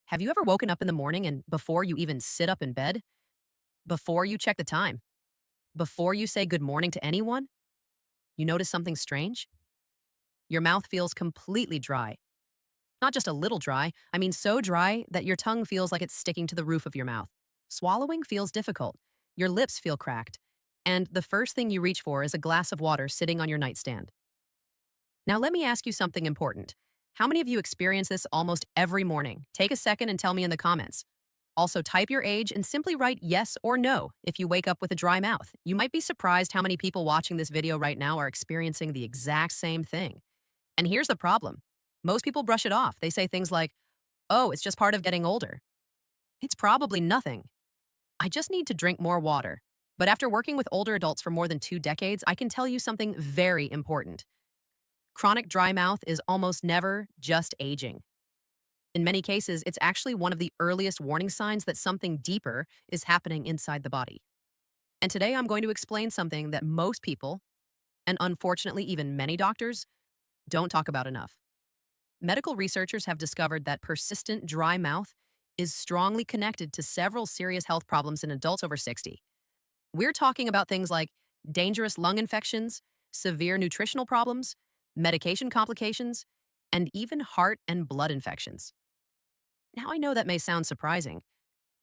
Have you ever woken up in the morning and before you even sit up in bed, before you check the time, before you say good morning to anyone, you notice something strange? Your mouth feels completely dry. Not just a little dry, I mean so dry that your tongue feels like it's sticking to the roof of your mouth. Swallowing feels difficult. Your lips feel cracked. And the first thing you reach for is a glass of water sitting on your nightstand. Now, let me ask you something important. How many of you experience this almost every morning? Take a second and tell me in the comments. Also, type your age and simply write yes or no if you wake up with a dry mouth. You might be surprised how many people watching this video right now are experiencing the exact same thing. And here's the problem. Most people brush it off. They say things like, oh, it's just part of getting older. It's probably nothing. I just need to drink more water. But after working with older adults for more than 2 decades, I can tell you something very important. Chronic dry mouth is almost never just aging. In many cases, it's actually one of the earliest warning signs that something deeper is happening inside the body. And today I'm going to explain something that most people, and unfortunately even many doctors, don't talk about enough. Medical researchers have discovered that persistent dry mouth is strongly connected to several serious health problems in adults over 60. We're talking about things like dangerous lung infections, severe nutritional problems, medication complications, and even heart and blood infections. Now, I know that may sound surprising.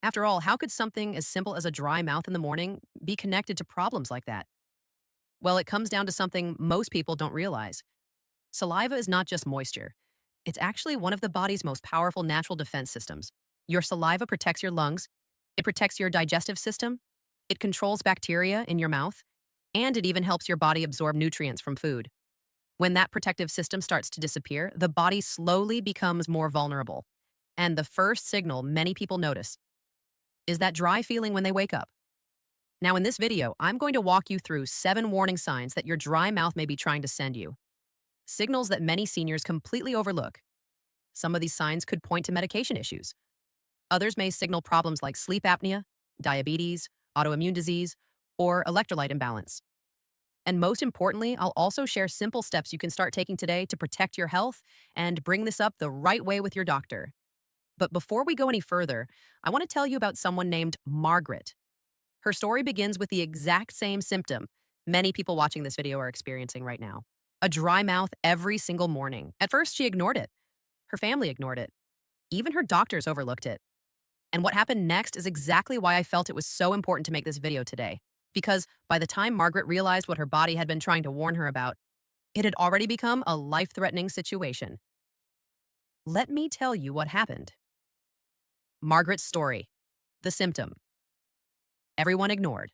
After all, how could something as simple as a dry mouth in the morning be connected to problems like that? Well, it comes down to something most people don't realize. Saliva is not just moisture. It's actually one of the body's most powerful natural defense systems. Your saliva protects your lungs, it protects your digestive system, it controls bacteria in your mouth, and it even helps your body absorb nutrients from food. When that protective system starts to disappear, the body slowly becomes more vulnerable. And the first signal many people notice is that dry feeling when they wake up. Now, in this video, I'm going to walk you through 7 warning signs that your dry mouth may be trying to send you. Signals that many seniors completely overlook. Some of these signs could point to medication issues. Others may signal problems like sleep apnea, diabetes, autoimmune disease, or electrolyte imbalance. And most importantly, I'll also share simple steps you can start taking today to protect your health and bring this up the right way with your doctor. But before we go any further, I want to tell you about someone named Margaret. Her story begins with the exact same symptom many people watching this video are experiencing right now. A dry mouth every single morning. At first, she ignored it. Her family ignored it. Even her doctors overlooked it. And what happened next is exactly why I felt it was so important to make this video today. Because by the time Margaret realized what her body had been trying to warn her about, it had already become a life-threatening situation. Let me tell you what happened. Margaret's story. The symptom. Everyone ignored.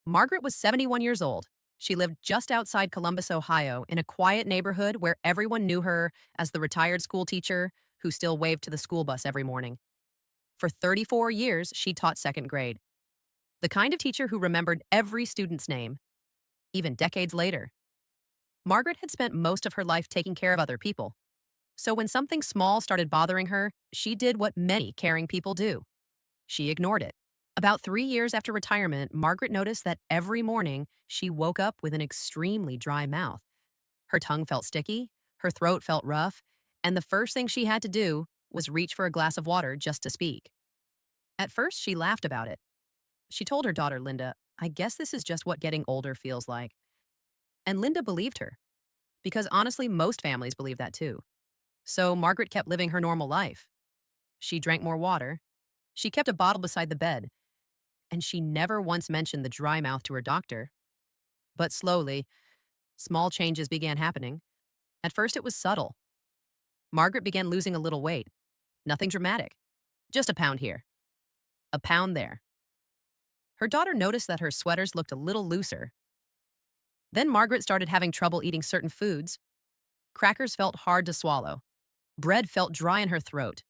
Margaret was 71 years old. She lived just outside Columbus, Ohio, in a quiet neighborhood where everyone knew her as the retired school teacher who still waved to the school bus every morning. For 34 years, she taught second grade. The kind of teacher who remembered every student's name, even decades later. Margaret had spent most of her life taking care of other people. So when something small started bothering her, she did what many caring people do. She ignored it. About 3 years after retirement, Margaret noticed that every morning she woke up with an extremely dry mouth. Her tongue felt sticky, her throat felt rough, and the first thing she had to do was reach for a glass of water just to speak. At first, she laughed about it. She told her daughter, Linda, I guess this is just what getting older feels like. And Linda believed her, because honestly, most families believe that too. So Margaret kept living her normal life. She drank more water. She kept a bottle beside the bed. And she never once mentioned the dry mouth to her doctor. But slowly, small changes began happening. At first, it was subtle. Margaret began losing a little weight. Nothing dramatic. Just a pound here. A pound there. Her daughter noticed that her sweaters looked a little looser. Then Margaret started having trouble eating certain foods. Crackers felt hard to swallow. Bread felt dry in her throat.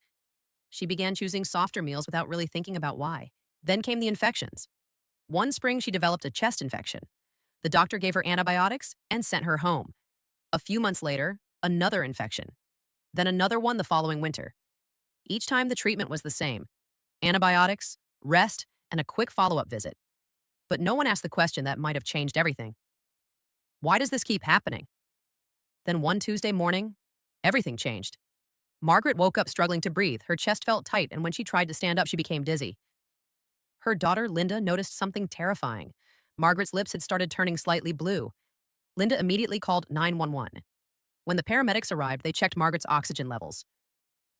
She began choosing softer meals without really thinking about why. Then came the infections. One spring, she developed a chest infection. The doctor gave her antibiotics and sent her home. A few months later, another infection. Then another one the following winter. Each time the treatment was the same. Antibiotics, rest, and a quick follow-up visit. But no one asked the question that might have changed everything. Why does this keep happening? Then one Tuesday morning, everything changed. Margaret woke up struggling to breathe. Her chest felt tight, and when she tried to stand up, she became dizzy. Her daughter, Linda, noticed something terrifying. Margaret's lips had started turning slightly blue. Linda immediately called 911. When the paramedics arrived, they checked Margaret's oxygen levels.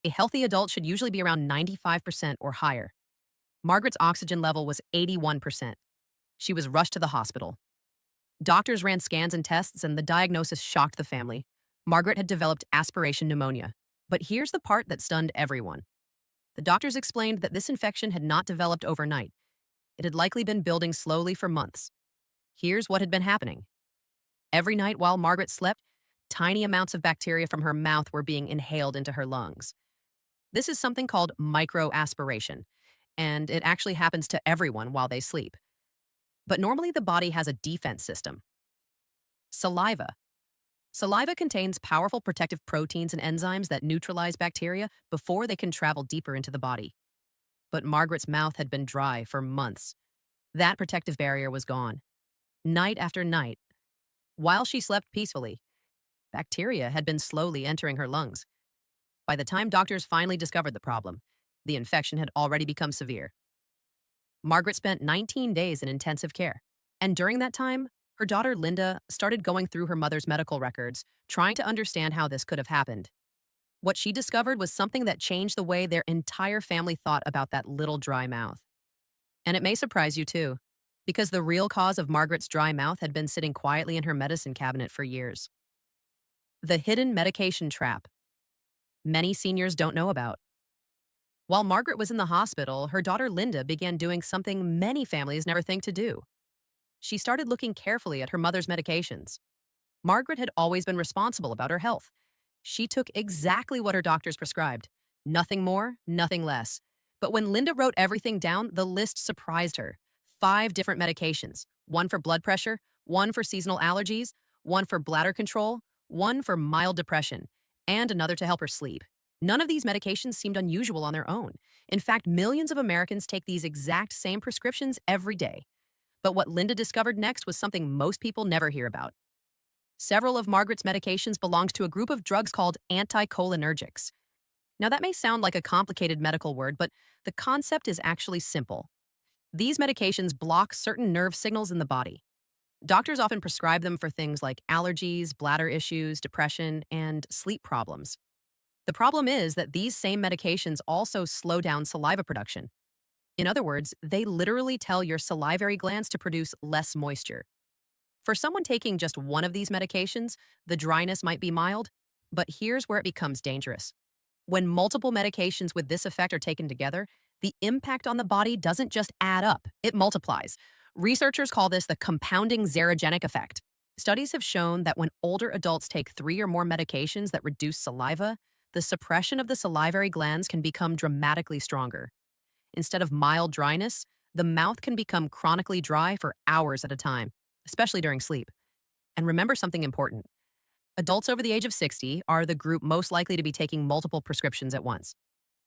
A healthy adult should usually be around 95% or higher. Margaret's oxygen level was 81%. She was rushed to the hospital. Doctors ran scans and tests, and the diagnosis shocked the family. Margaret had developed aspiration pneumonia. But here's the part that stunned everyone. The doctors explained that this infection had not developed overnight. It had likely been building slowly for months. Here's what had been happening. Every night while Margaret slept, tiny amounts of bacteria from her mouth were being inhaled into her lungs. This is something called microaspiration, and it actually happens to everyone while they sleep. But normally the body has a defense system. Saliva. Saliva contains powerful protective proteins and enzymes that neutralize bacteria before they can travel deeper into the body. But Margaret's mouth had been dry for months. That protective barrier was gone. Night after night, while she slept peacefully, bacteria had been slowly entering her lungs. By the time doctors finally discovered the problem, the infection had already become severe. Margaret spent 19 days in intensive care, and during that time, her daughter Linda started going through her mother's medical records, trying to understand how this could have happened. What she discovered was something that changed the way their entire family thought about that little dry mouth. And it may surprise you too, because the real cause of Margaret's dry mouth had been sitting quietly in her medicine cabinet for years. The hidden medication trap. Many seniors don't know about. While Margaret was in the hospital, her daughter Linda began doing something many families never think to do. She started looking carefully at her mother's medications. Margaret had always been responsible about her health. She took exactly what her doctors prescribed. Nothing more, nothing less. But when Linda wrote everything down, the list surprised her. 5 different medications, one for blood pressure, one for seasonal allergies, one for bladder control, one for mild depression, and another to help her sleep. None of these medications seemed unusual on their own. In fact, millions of Americans take these exact same prescriptions every day. But what Linda discovered next was something most people never hear about. Several of Margaret's medications belonged to a group of drugs called anticholinergics. Now, that may sound like a complicated medical word, but the concept is actually simple. These medications block certain nerve signals in the body. Doctors often prescribe them for things like allergies, bladder issues, depression, and sleep problems. The problem is that these same medications also slow down saliva production. In other words, they literally tell your salivary glands to produce less moisture. For someone taking just one of these medications, the dryness might be mild, but here's where it becomes dangerous. When multiple medications with this effect are taken together, the impact on the body doesn't just add up, it multiplies. Researchers call this the compounding xerogenic effect. Studies have shown that when older adults take 3 or more medications that reduce saliva, the suppression of the salivary glands can become dramatically stronger. Instead of mild dryness, the mouth can become chronically dry for hours at a time, especially during sleep. And remember something important. Adults over the age of 60 are the group most likely to be taking multiple prescriptions at once.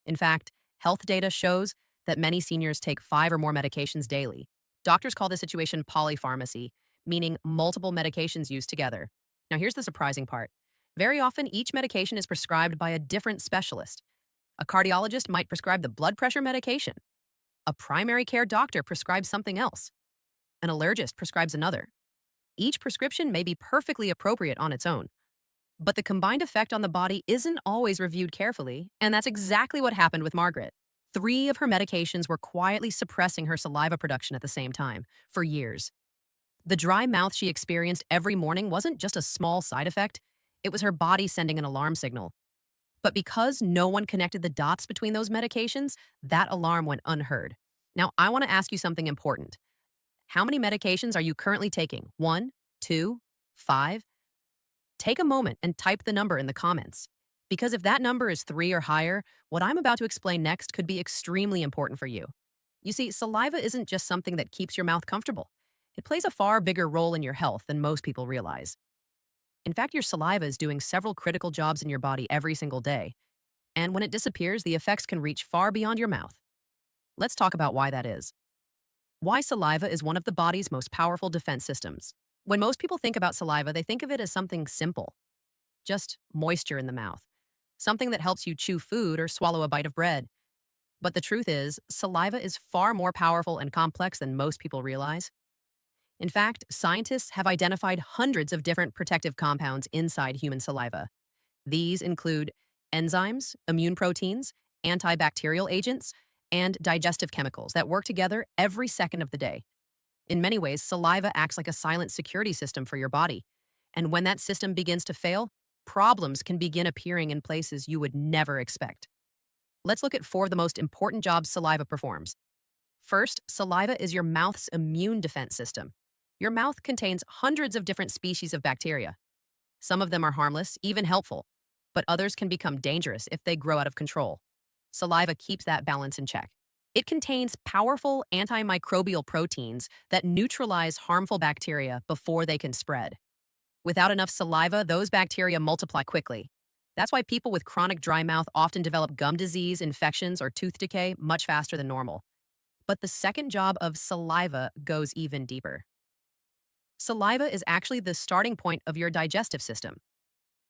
In fact, health data shows that many seniors take 5 or more medications daily. Doctors call this situation polypharmacy, meaning multiple medications used together. Now here's the surprising part. Very often, each medication is prescribed by a different specialist. A cardiologist might prescribe the blood pressure medication. A primary care doctor prescribes something else. An allergist prescribes another. Each prescription may be perfectly appropriate on its own. But the combined effect on the body isn't always reviewed carefully, and that's exactly what happened with Margaret. 3 of her medications were quietly suppressing her saliva production at the same time, for years. The dry mouth she experienced every morning wasn't just a small side effect, it was her body sending an alarm signal. But because no one connected the dots between those medications, that alarm went unheard. Now, I want to ask you something important. How many medications are you currently taking? 1, 2, 5? Take a moment and type the number in the comments. Because if that number is 3 or higher, what I'm about to explain next could be extremely important for you. You see, saliva isn't just something that keeps your mouth comfortable. It plays a far bigger role in your health than most people realize. In fact, your saliva is doing several critical jobs in your body every single day. And when it disappears, the effects can reach far beyond your mouth. Let's talk about why that is. Why saliva is one of the body's most powerful defense systems. When most people think about saliva, they think of it as something simple, just moisture in the mouth. something that helps you chew food or swallow a bite of bread. But the truth is, saliva is far more powerful and complex than most people realize. In fact, scientists have identified hundreds of different protective compounds inside human saliva. These include enzymes, immune proteins, antibacterial agents, and digestive chemicals that work together every second of the day. In many ways, saliva acts like a silent security system for your body. And when that system begins to fail, problems can begin appearing in places you would never expect. Let's look at four of the most important jobs saliva performs. First, saliva is your mouth's immune defense system. Your mouth contains hundreds of different species of bacteria. Some of them are harmless, even helpful, but others can become dangerous if they grow out of control. Saliva keeps that balance in check. It contains powerful antimicrobial proteins that neutralize harmful bacteria before they can spread. Without enough saliva, those bacteria multiply quickly. That's why people with chronic dry mouth often develop gum disease, infections, or tooth decay much faster than normal. But the second job of saliva goes even deeper. Saliva is actually the starting point of your digestive system.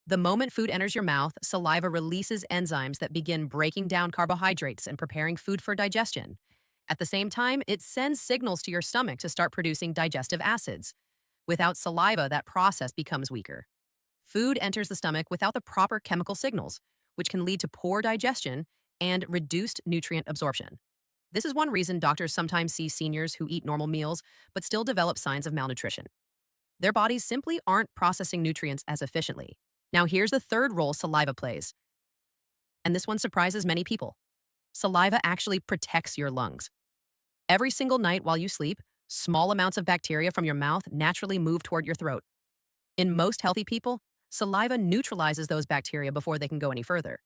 The moment food enters your mouth, saliva releases enzymes that begin breaking down carbohydrates and preparing food for digestion. At the same time, it sends signals to your stomach to start producing digestive acids. Without saliva, that process becomes weaker. Food enters the stomach without the proper chemical signals, which can lead to poor digestion and reduced nutrient absorption. This is one reason doctors sometimes see seniors who eat normal meals but still develop signs of malnutrition. Their bodies simply aren't processing nutrients as efficiently. Now, here's the third role saliva plays, and this one surprises many people. Saliva actually protects your lungs. Every single night while you sleep, small amounts of bacteria from your mouth naturally move toward your throat. In most healthy people, saliva neutralizes those bacteria before they can go any further.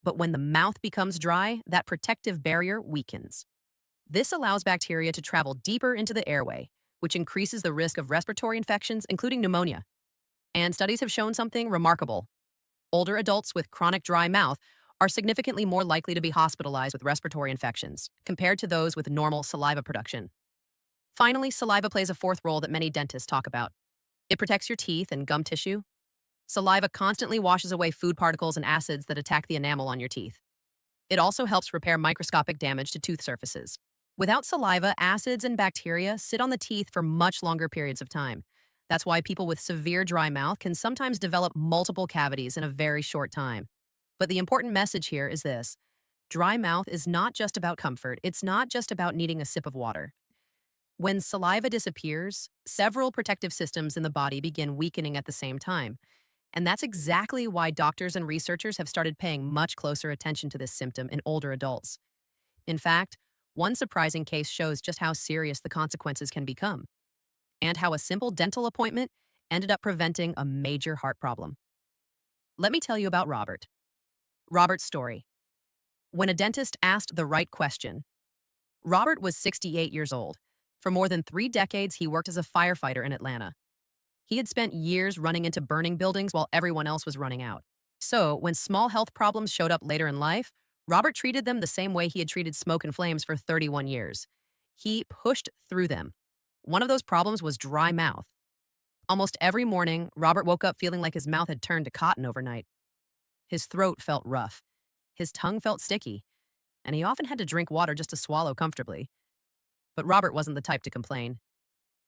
But when the mouth becomes dry, that protective barrier weakens. This allows bacteria to travel deeper into the airway, which increases the risk of respiratory infections, including pneumonia. And studies have shown something remarkable. Older adults with chronic dry mouth are significantly more likely to be hospitalized with respiratory infections compared to those with normal saliva production. Finally, saliva plays a fourth role that many dentists talk about. It protects your teeth and gum tissue. Saliva constantly washes away food particles and acids that attack the enamel on your teeth. It also helps repair microscopic damage to tooth surfaces. Without saliva, acids and bacteria sit on the teeth for much longer periods of time. That's why people with severe dry mouth can sometimes develop multiple cavities in a very short time. But the important message here is this: dry mouth is not just about comfort, it's not just about needing a sip of water. When saliva disappears, several protective systems in the body begin weakening at the same time. And that's exactly why doctors and researchers have started paying much closer attention to this symptom in older adults. In fact, one surprising case shows just how serious the consequences can become, and how a simple dental appointment ended up preventing a major heart problem. Let me tell you about Robert. Robert's story. When a dentist asked the right question. Robert was 68 years old. For more than 3 decades, he worked as a firefighter in Atlanta. He had spent years running into burning buildings while everyone else was running out. So, when small health problems showed up later in life, Robert treated them the same way he had treated smoke and flames for 31 years. He pushed through them. One of those problems was dry mouth. Almost every morning, Robert woke up feeling like his mouth had turned to cotton overnight. His throat felt rough. His tongue felt sticky, and he often had to drink water just to swallow comfortably. But Robert wasn't the type to complain.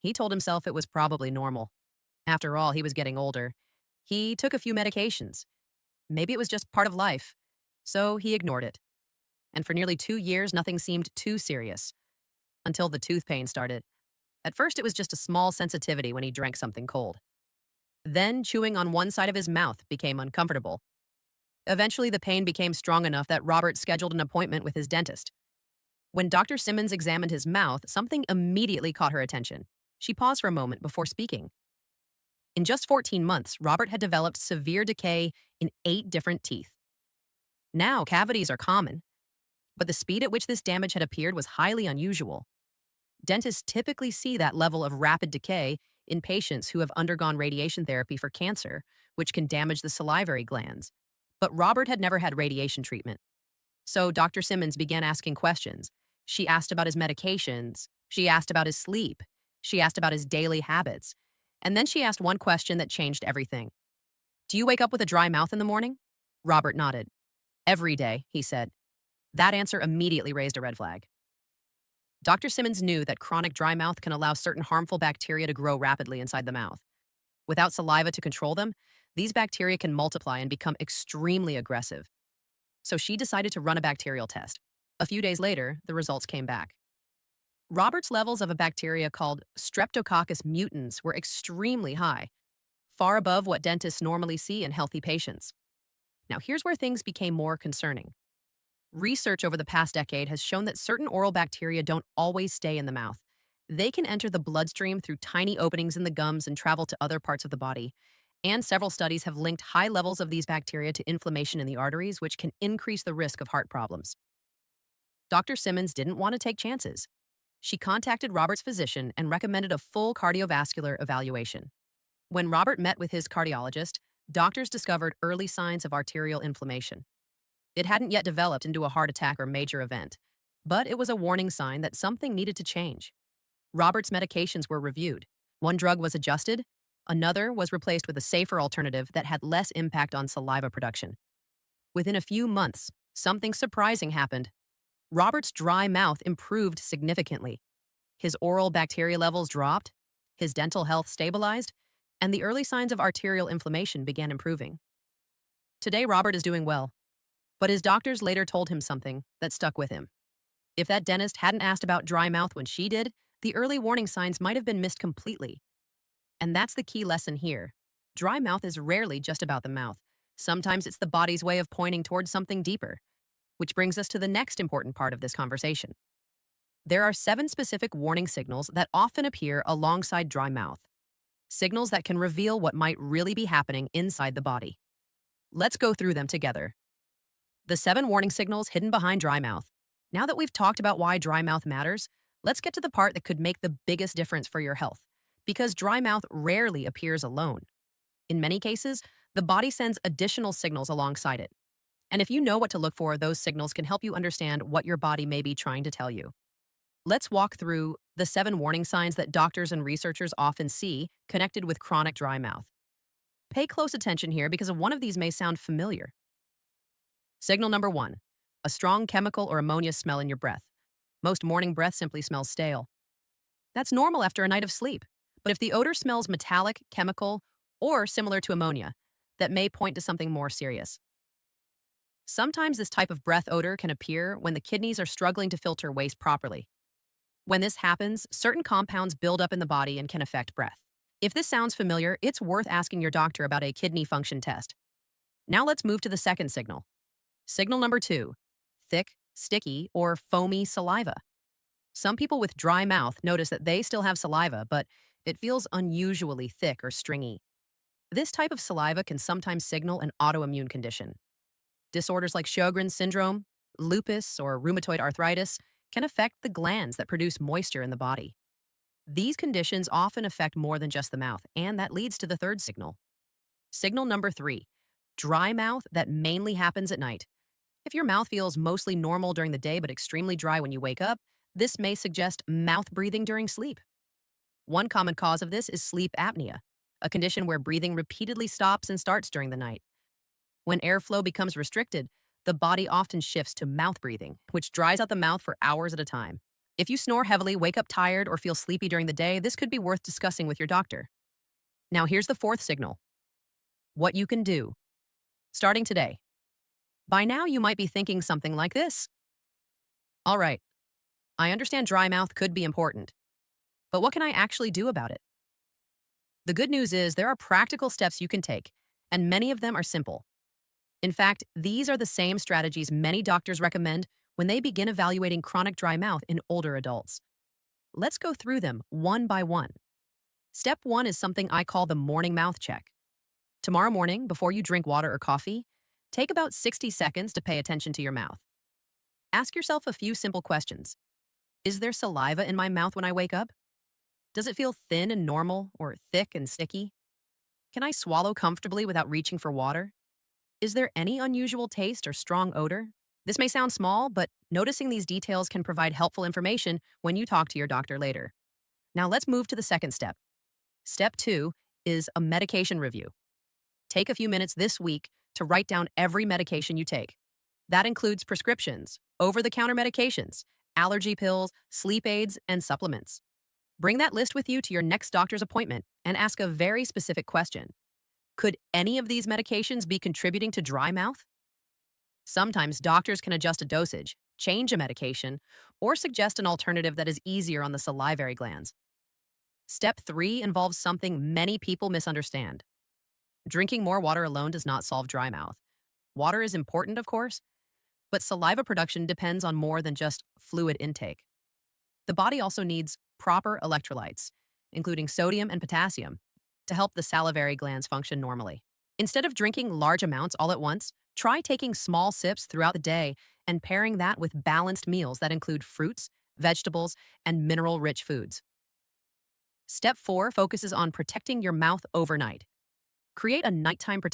He told himself it was probably normal. After all, he was getting older. He took a few medications. Maybe it was just part of life. So he ignored it. And for nearly 2 years, nothing seemed too serious. Until the tooth pain started. At first, it was just a small sensitivity when he drank something cold. Then, chewing on one side of his mouth became uncomfortable. Eventually, the pain became strong enough that Robert scheduled an appointment with his dentist. When Dr. Simmons examined his mouth, something immediately caught her attention. She paused for a moment before speaking. In just 14 months, Robert had developed severe decay in 8 different teeth. Now, cavities are common, but the speed at which this damage had appeared was highly unusual. Dentists typically see that level of rapid decay in patients who have undergone radiation therapy for cancer, which can damage the salivary glands. But Robert had never had radiation treatment. So Dr. Simmons began asking questions. She asked about his medications. She asked about his sleep. She asked about his daily habits. And then she asked one question that changed everything. "Do you wake up with a dry mouth in the morning?" Robert nodded. Every day, he said. That answer immediately raised a red flag. Dr. Simmons knew that chronic dry mouth can allow certain harmful bacteria to grow rapidly inside the mouth. Without saliva to control them, these bacteria can multiply and become extremely aggressive. So she decided to run a bacterial test. A few days later, the results came back. Robert's levels of a bacteria called Streptococcus mutans were extremely high, far above what dentists normally see in healthy patients. Now, here's where things became more concerning. Research over the past decade has shown that certain oral bacteria don't always stay in the mouth. They can enter the bloodstream through tiny openings in the gums and travel to other parts of the body. And several studies have linked high levels of these bacteria to inflammation in the arteries, which can increase the risk of heart problems. Dr. Simmons didn't want to take chances. She contacted Robert's physician and recommended a full cardiovascular evaluation. When Robert met with his cardiologist, doctors discovered early signs of arterial inflammation. It hadn't yet developed into a heart attack or major event, but it was a warning sign that something needed to change. Robert's medications were reviewed. One drug was adjusted, another was replaced with a safer alternative that had less impact on saliva production. Within a few months, something surprising happened. Robert's dry mouth improved significantly. His oral bacteria levels dropped, his dental health stabilized, and the early signs of arterial inflammation began improving. Today, Robert is doing well, but his doctors later told him something that stuck with him. If that dentist hadn't asked about dry mouth when she did, the early warning signs might have been missed completely. And that's the key lesson here. Dry mouth is rarely just about the mouth. Sometimes it's the body's way of pointing towards something deeper. Which brings us to the next important part of this conversation. There are 7 specific warning signals that often appear alongside dry mouth. Signals that can reveal what might really be happening inside the body. Let's go through them together. The 7 warning signals hidden behind dry mouth. Now that we've talked about why dry mouth matters, let's get to the part that could make the biggest difference for your health. Because dry mouth rarely appears alone. In many cases, the body sends additional signals alongside it. And if you know what to look for, those signals can help you understand what your body may be trying to tell you. Let's walk through the 7 warning signs that doctors and researchers often see connected with chronic dry mouth. Pay close attention here because one of these may sound familiar. Signal number 1, a strong chemical or ammonia smell in your breath. Most morning breath simply smells stale. That's normal after a night of sleep. But if the odor smells metallic, chemical, or similar to ammonia, that may point to something more serious. Sometimes this type of breath odor can appear when the kidneys are struggling to filter waste properly. When this happens, certain compounds build up in the body and can affect breath. If this sounds familiar, it's worth asking your doctor about a kidney function test. Now let's move to the second signal. Signal number 2, thick, sticky, or foamy saliva. Some people with dry mouth notice that they still have saliva, but it feels unusually thick or stringy. This type of saliva can sometimes signal an autoimmune condition. Disorders like Sjogren's syndrome, lupus, or rheumatoid arthritis can affect the glands that produce moisture in the body. These conditions often affect more than just the mouth, and that leads to the third signal. Signal number 3, dry mouth that mainly happens at night. If your mouth feels mostly normal during the day but extremely dry when you wake up, this may suggest mouth breathing during sleep. One common cause of this is sleep apnea, a condition where breathing repeatedly stops and starts during the night. When airflow becomes restricted, the body often shifts to mouth breathing, which dries out the mouth for hours at a time. If you snore heavily, wake up tired, or feel sleepy during the day, this could be worth discussing with your doctor. Now here's the fourth signal. What you can do. Starting today. By now, you might be thinking something like this. All right, I understand dry mouth could be important, but what can I actually do about it? The good news is there are practical steps you can take, and many of them are simple. In fact, these are the same strategies many doctors recommend when they begin evaluating chronic dry mouth in older adults. Let's go through them one by one. Step 1 is something I call the morning mouth check. Tomorrow morning, before you drink water or coffee, take about 60 seconds to pay attention to your mouth. Ask yourself a few simple questions. Is there saliva in my mouth when I wake up? Does it feel thin and normal or thick and sticky? Can I swallow comfortably without reaching for water? Is there any unusual taste or strong odor? This may sound small, but noticing these details can provide helpful information when you talk to your doctor later. Now let's move to the second step. Step 2 is a medication review. Take a few minutes this week to write down every medication you take. That includes prescriptions, over the counter medications, allergy pills, sleep aids, and supplements. Bring that list with you to your next doctor's appointment and ask a very specific question. Could any of these medications be contributing to dry mouth? Sometimes doctors can adjust a dosage, change a medication, or suggest an alternative that is easier on the salivary glands. Step 3 involves something many people misunderstand. Drinking more water alone does not solve dry mouth. Water is important, of course, but saliva production depends on more than just fluid intake. The body also needs proper electrolytes, including sodium and potassium, to help the salivary glands function normally. Instead of drinking large amounts all at once, try taking small sips throughout the day and pairing that with balanced meals that include fruits, vegetables, and mineral-rich foods. Step 4 focuses on protecting your mouth overnight. Create a nighttime protection